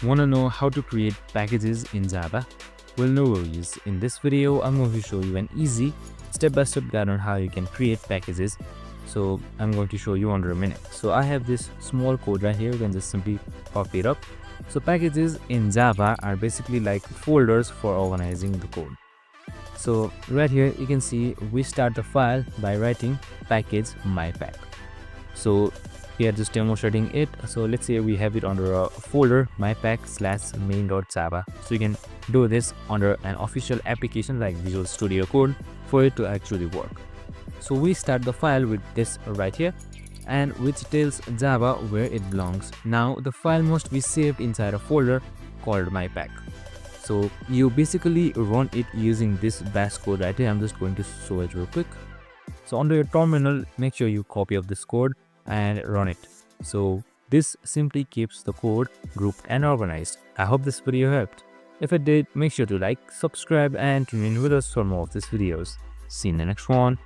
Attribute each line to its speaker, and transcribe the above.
Speaker 1: Want to know how to create packages in Java? Well, no worries. In this video, I'm going to show you an easy step-by-step guide on how you can create packages. So I'm going to show you under a minute. So I have this small code right here. You can just simply copy it up. So packages in Java are basically like folders for organizing the code. So right here, you can see we start the file by writing package mypack. So here just demonstrating it. So let's say we have it under a folder mypack/main.java. So you can do this under an official application like Visual Studio Code for it to actually work. So we start the file with this right here, and which tells Java where it belongs. Now the file must be saved inside a folder called mypack. So you basically run it using this bash code right here. I'm just going to show it real quick. So under your terminal, make sure you copy of this code and run it. So this simply keeps the code grouped and organized. I hope this video helped. If it did, make sure to like, subscribe and tune in with us for more of these videos. See you in the next one.